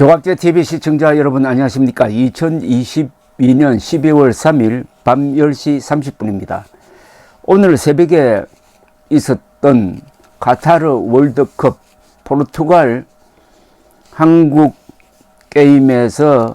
조갑제TV 시청자 여러분 안녕하십니까. 2022년 12월 3일 밤 10시 30분입니다. 오늘 새벽에 있었던 카타르 월드컵 포르투갈 한국 게임에서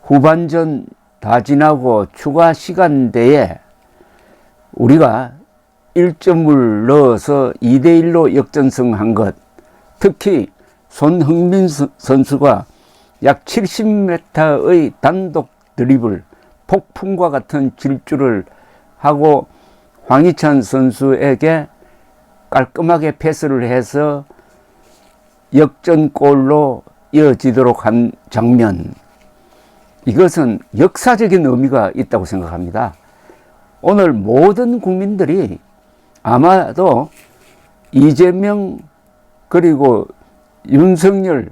후반전 다 지나고 추가 시간대에 우리가 1점을 넣어서 2대1로 역전승한 것, 특히 손흥민 선수가 약 70m의 단독 드리블, 폭풍과 같은 질주를 하고 황희찬 선수에게 깔끔하게 패스를 해서 역전골로 이어지도록 한 장면, 이것은 역사적인 의미가 있다고 생각합니다. 오늘 모든 국민들이 아마도 이재명 그리고 윤석열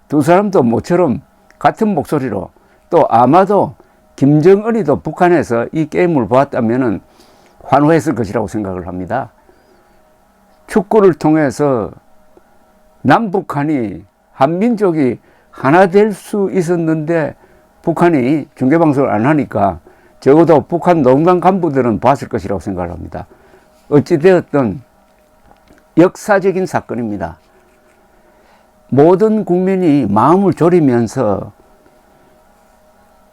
두 사람도 모처럼 같은 목소리로, 또 아마도 김정은이도 북한에서 이 게임을 보았다면 환호했을 것이라고 생각을 합니다. 축구를 통해서 남북한이 한민족이 하나 될 수 있었는데 북한이 중계방송을 안 하니까 적어도 북한 농단 간부들은 봤을 것이라고 생각을 합니다. 어찌되었든 역사적인 사건입니다. 모든 국민이 마음을 졸이면서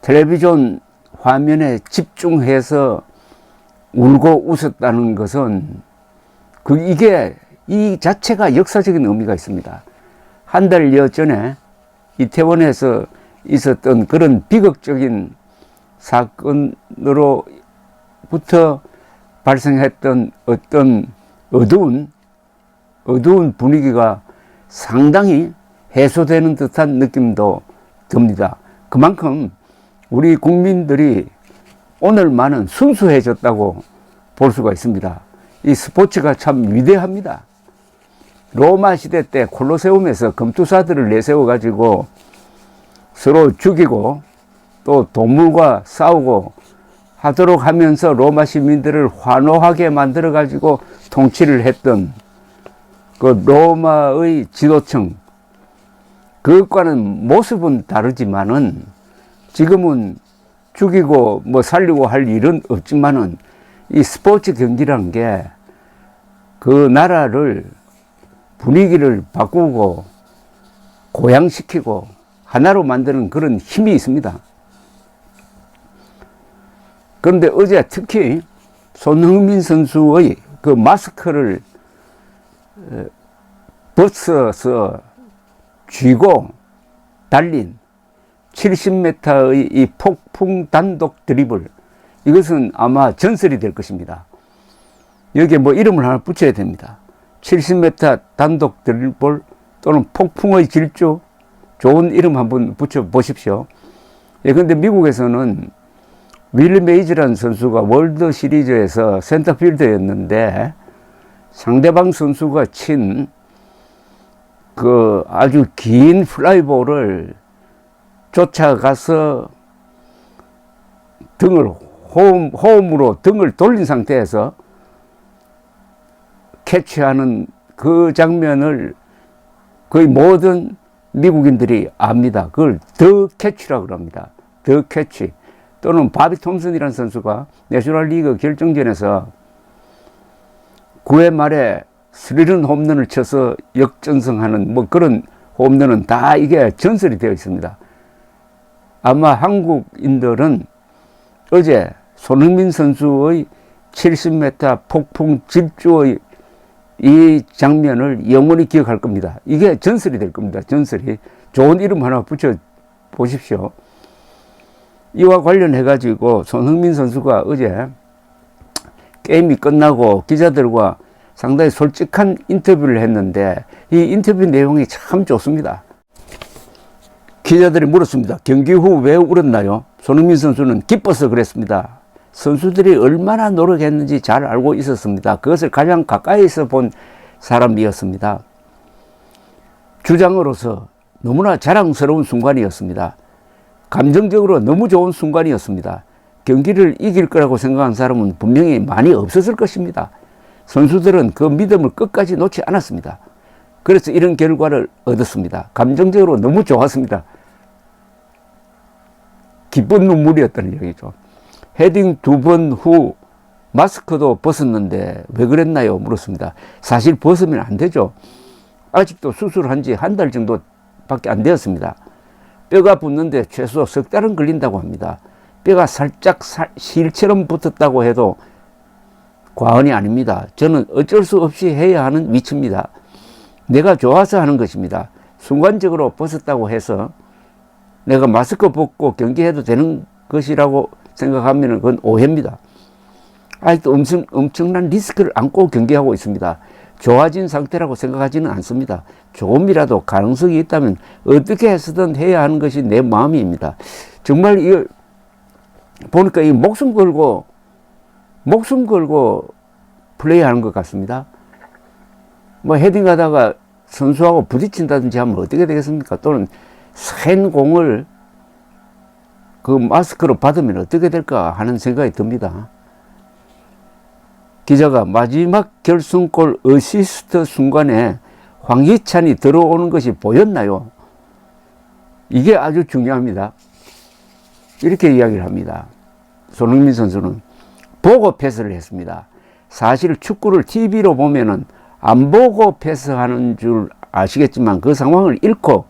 텔레비전 화면에 집중해서 울고 웃었다는 것은 이 자체가 역사적인 의미가 있습니다. 한 달여 전에 이태원에서 있었던 그런 비극적인 사건으로부터 발생했던 어떤 어두운 분위기가 상당히 해소되는 듯한 느낌도 듭니다. 그만큼 우리 국민들이 오늘만은 순수해졌다고 볼 수가 있습니다. 이 스포츠가 참 위대합니다. 로마 시대 때 콜로세움에서 검투사들을 내세워 가지고 서로 죽이고 또 동물과 싸우고 하도록 하면서 로마 시민들을 환호하게 만들어 가지고 통치를 했던 그 로마의 지도층, 그것과는 모습은 다르지만은 지금은 죽이고 뭐 살리고 할 일은 없지만은 이 스포츠 경기란 게 그 나라를 분위기를 바꾸고 고양시키고 하나로 만드는 그런 힘이 있습니다. 그런데 어제 특히 손흥민 선수의 그 마스크를 벗어서 쥐고 달린 70m의 이 폭풍 단독 드리블, 이것은 아마 전설이 될 것입니다. 여기에 뭐 이름을 하나 붙여야 됩니다. 70m 단독 드리블 또는 폭풍의 질주, 좋은 이름 한번 붙여 보십시오. 예, 근데 미국에서는 윌 메이즈라는 선수가 월드 시리즈에서 센터필더였는데 상대방 선수가 친 그 아주 긴 플라이볼을 쫓아가서 호흡으로 등을 돌린 상태에서 캐치하는 그 장면을 거의 모든 미국인들이 압니다. 그걸 더 캐치라고 합니다. 더 캐치. 또는 바비 톰슨이라는 선수가 내셔널리그 결정전에서 9회 말에 스리런 홈런을 쳐서 역전승하는 뭐 그런 홈런은 다 이게 전설이 되어 있습니다. 아마 한국인들은 어제 손흥민 선수의 70m 폭풍 질주의 이 장면을 영원히 기억할 겁니다. 이게 전설이 될 겁니다. 전설이. 좋은 이름 하나 붙여 보십시오. 이와 관련해 가지고 손흥민 선수가 어제 게임이 끝나고 기자들과 상당히 솔직한 인터뷰를 했는데 이 인터뷰 내용이 참 좋습니다. 기자들이 물었습니다. 경기 후 왜 울었나요? 손흥민 선수는 기뻐서 그랬습니다. 선수들이 얼마나 노력했는지 잘 알고 있었습니다. 그것을 가장 가까이서 본 사람이었습니다. 주장으로서 너무나 자랑스러운 순간이었습니다. 감정적으로 너무 좋은 순간이었습니다. 경기를 이길 거라고 생각한 사람은 분명히 많이 없었을 것입니다. 선수들은 그 믿음을 끝까지 놓지 않았습니다. 그래서 이런 결과를 얻었습니다. 감정적으로 너무 좋았습니다. 기쁜 눈물이었다는 얘기죠. 헤딩 2번 후 마스크도 벗었는데 왜 그랬나요? 물었습니다. 사실 벗으면 안 되죠. 아직도 수술한 지 한 달 정도밖에 안 되었습니다. 뼈가 붙는데 최소 석 달은 걸린다고 합니다. 뼈가 살짝 실처럼 붙었다고 해도 과언이 아닙니다. 저는 어쩔 수 없이 해야 하는 위치입니다. 내가 좋아서 하는 것입니다. 순간적으로 벗었다고 해서 내가 마스크 벗고 경기해도 되는 것이라고 생각하면 그건 오해입니다. 아직도 엄청난 리스크를 안고 경기하고 있습니다. 좋아진 상태라고 생각하지는 않습니다. 조금이라도 가능성이 있다면 어떻게 해서든 해야 하는 것이 내 마음입니다. 정말 이거 보니까 이 목숨 걸고 플레이하는 것 같습니다. 뭐 헤딩하다가 선수하고 부딪힌다든지 하면 어떻게 되겠습니까? 또는 센 공을 그 마스크로 받으면 어떻게 될까 하는 생각이 듭니다. 기자가 마지막 결승골 어시스트 순간에 황희찬이 들어오는 것이 보였나요? 이게 아주 중요합니다. 이렇게 이야기를 합니다. 손흥민 선수는 보고 패스를 했습니다. 사실 축구를 TV로 보면은 안 보고 패스하는 줄 아시겠지만 그 상황을 읽고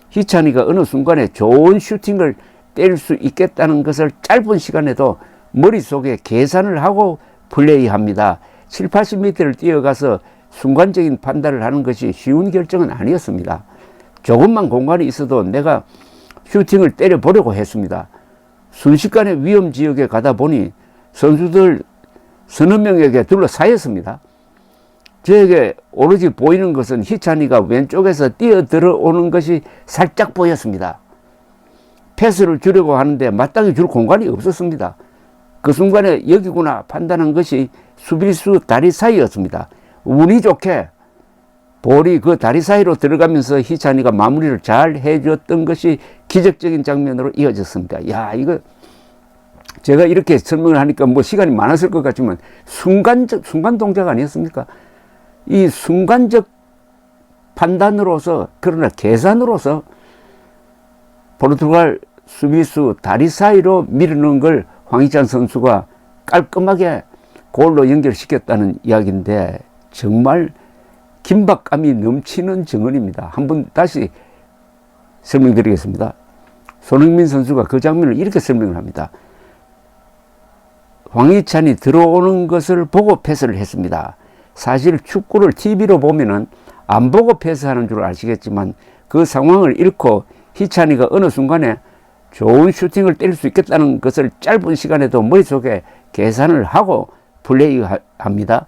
희찬이가 어느 순간에 좋은 슈팅을 때릴 수 있겠다는 것을 짧은 시간에도 머릿속에 계산을 하고 플레이합니다. 7, 80m를 뛰어가서 순간적인 판단을 하는 것이 쉬운 결정은 아니었습니다. 조금만 공간이 있어도 내가 슈팅을 때려보려고 했습니다. 순식간에 위험 지역에 가다 보니 선수들 서너 명에게 둘러싸였습니다. 저에게 오로지 보이는 것은 희찬이가 왼쪽에서 뛰어들어오는 것이 살짝 보였습니다. 패스를 주려고 하는데 마땅히 줄 공간이 없었습니다. 그 순간에 여기구나 판단한 것이 수비수 다리 사이였습니다. 운이 좋게 볼이 그 다리 사이로 들어가면서 희찬이가 마무리를 잘 해줬던 것이 기적적인 장면으로 이어졌습니다. 야, 이거 제가 이렇게 설명을 하니까 뭐 시간이 많았을 것 같지만 순간 동작 아니었습니까? 이 순간적 판단으로서 그러나 계산으로서 포르투갈 수비수 다리 사이로 밀어넣은 걸 황희찬 선수가 깔끔하게 골로 연결시켰다는 이야기인데 정말 긴박감이 넘치는 증언입니다. 한번 다시 설명드리겠습니다. 손흥민 선수가 그 장면을 이렇게 설명을 합니다. 황희찬이 들어오는 것을 보고 패스를 했습니다. 사실 축구를 TV로 보면은 안 보고 패스하는 줄 아시겠지만 그 상황을 읽고 희찬이가 어느 순간에 좋은 슈팅을 때릴 수 있겠다는 것을 짧은 시간에도 머릿속에 계산을 하고 플레이합니다.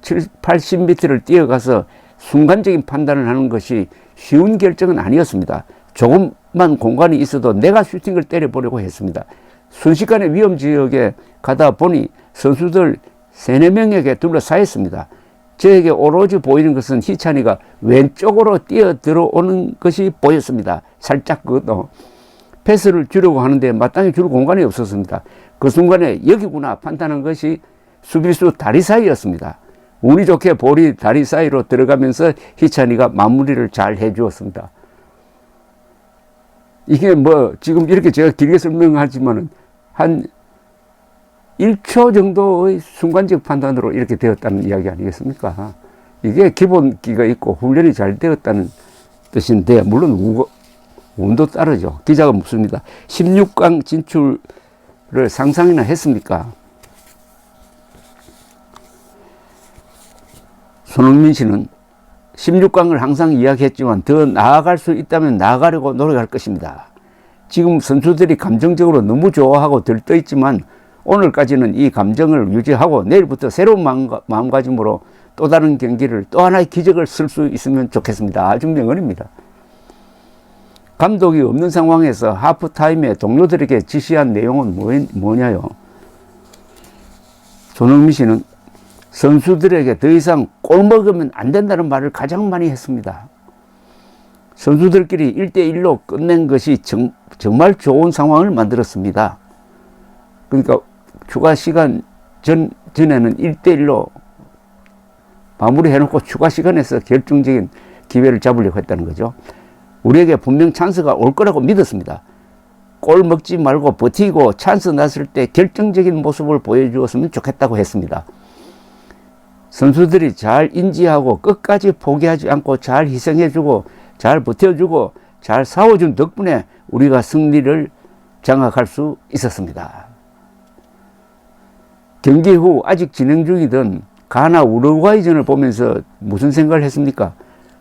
7, 80m를 뛰어가서 순간적인 판단을 하는 것이 쉬운 결정은 아니었습니다. 조금만 공간이 있어도 내가 슈팅을 때려보려고 했습니다. 순식간에 위험 지역에 가다 보니 선수들 3, 4명에게 둘러싸였습니다. 저에게 오로지 보이는 것은 희찬이가 왼쪽으로 뛰어들어오는 것이 보였습니다. 살짝 그것도 패스를 주려고 하는데 마땅히 줄 공간이 없었습니다. 그 순간에 여기구나 판단한 것이 수비수 다리 사이였습니다. 운이 좋게 볼이 다리 사이로 들어가면서 희찬이가 마무리를 잘 해주었습니다. 이게 뭐 지금 이렇게 제가 길게 설명하지만은 한 1초 정도의 순간적 판단으로 이렇게 되었다는 이야기 아니겠습니까? 이게 기본기가 있고 훈련이 잘 되었다는 뜻인데 물론 운도 따르죠. 기자가 묻습니다. 16강 진출을 상상이나 했습니까? 손흥민 씨는 16강을 항상 이야기했지만 더 나아갈 수 있다면 나아가려고 노력할 것입니다. 지금 선수들이 감정적으로 너무 좋아하고 들떠있지만 오늘까지는 이 감정을 유지하고 내일부터 새로운 마음가짐으로 또 다른 경기를 또 하나의 기적을 쓸 수 있으면 좋겠습니다. 아주 명언입니다. 감독이 없는 상황에서 하프타임에 동료들에게 지시한 내용은 뭐냐요? 손흥민 씨는 선수들에게 더 이상 골 먹으면 안 된다는 말을 가장 많이 했습니다. 선수들끼리 1대1로 끝낸 것이 정말 좋은 상황을 만들었습니다. 그러니까 추가 시간 전에는 1대1로 마무리해놓고 추가 시간에서 결정적인 기회를 잡으려고 했다는 거죠. 우리에게 분명 찬스가 올 거라고 믿었습니다. 골 먹지 말고 버티고 찬스 났을 때 결정적인 모습을 보여주었으면 좋겠다고 했습니다. 선수들이 잘 인지하고 끝까지 포기하지 않고 잘 희생해주고 잘 버텨주고 잘 싸워준 덕분에 우리가 승리를 장악할 수 있었습니다. 경기 후 아직 진행 중이던 가나 우루과이전을 보면서 무슨 생각을 했습니까?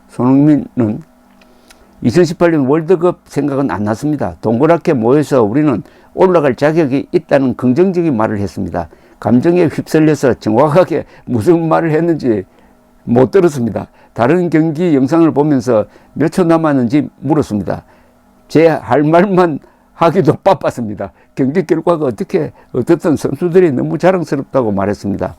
손흥민은 2018년 월드컵 생각은 안 났습니다. 동그랗게 모여서 우리는 올라갈 자격이 있다는 긍정적인 말을 했습니다. 감정에 휩쓸려서 정확하게 무슨 말을 했는지 못 들었습니다. 다른 경기 영상을 보면서 몇 초 남았는지 물었습니다. 제 할 말만 하기도 바빴습니다. 경기 결과가 어떻든 선수들이 너무 자랑스럽다고 말했습니다.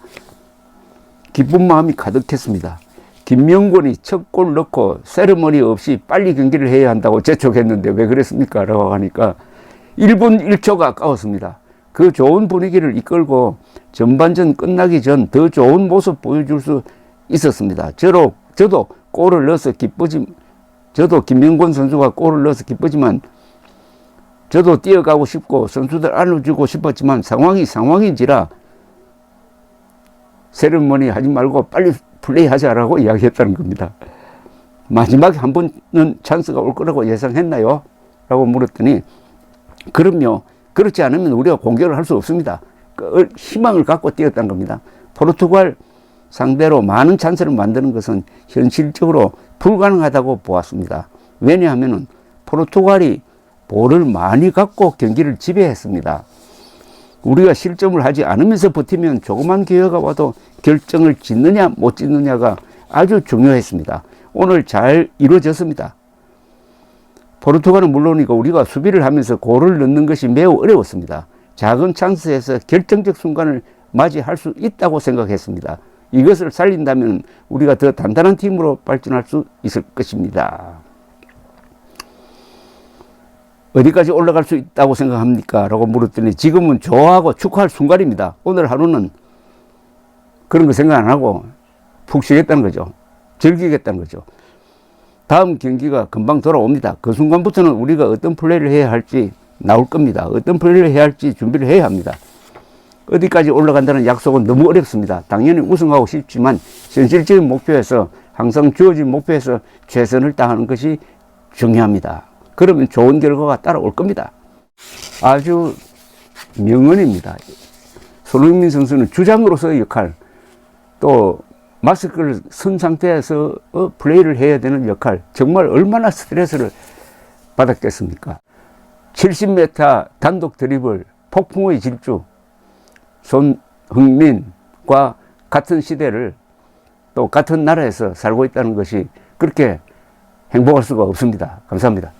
기쁜 마음이 가득했습니다. 김명곤이 첫 골 넣고 세리머니 없이 빨리 경기를 해야 한다고 재촉했는데 왜 그랬습니까? 라고 하니까 1분 1초가 아까웠습니다. 그 좋은 분위기를 이끌고 전반전 끝나기 전 더 좋은 모습 보여줄 수 있었습니다. 저도 골을 넣어서 저도 김명곤 선수가 골을 넣어서 기쁘지만 저도 뛰어가고 싶고 선수들 안아주고 싶었지만 상황인지라 세리머니 하지 말고 빨리 플레이하자라고 이야기했다는 겁니다. 마지막에 한 번은 찬스가 올 거라고 예상했나요? 라고 물었더니 그럼요. 그렇지 않으면 우리가 공격을 할 수 없습니다. 희망을 갖고 뛰었다는 겁니다. 포르투갈 상대로 많은 찬스를 만드는 것은 현실적으로 불가능하다고 보았습니다. 왜냐하면 포르투갈이 볼을 많이 갖고 경기를 지배했습니다. 우리가 실점을 하지 않으면서 버티면 조그만 기회가 와도 결정을 짓느냐 못 짓느냐가 아주 중요했습니다. 오늘 잘 이루어졌습니다. 포르투갈은 물론이고 우리가 수비를 하면서 골을 넣는 것이 매우 어려웠습니다. 작은 찬스에서 결정적 순간을 맞이할 수 있다고 생각했습니다. 이것을 살린다면 우리가 더 단단한 팀으로 발전할 수 있을 것입니다. 어디까지 올라갈 수 있다고 생각합니까? 라고 물었더니 지금은 좋아하고 축하할 순간입니다. 오늘 하루는 그런 거 생각 안 하고 푹 쉬겠다는 거죠. 즐기겠다는 거죠. 다음 경기가 금방 돌아옵니다. 그 순간부터는 우리가 어떤 플레이를 해야 할지 나올 겁니다. 어떤 플레이를 해야 할지 준비를 해야 합니다. 어디까지 올라간다는 약속은 너무 어렵습니다. 당연히 우승하고 싶지만 현실적인 목표에서 항상 주어진 목표에서 최선을 다하는 것이 중요합니다. 그러면 좋은 결과가 따라올 겁니다. 아주 명언입니다. 손흥민 선수는 주장으로서의 역할, 또 마스크를 쓴 상태에서 플레이를 해야 되는 역할, 정말 얼마나 스트레스를 받았겠습니까? 70m 단독 드리블, 폭풍의 질주, 손흥민과 같은 시대를 또 같은 나라에서 살고 있다는 것이 그렇게 행복할 수가 없습니다. 감사합니다.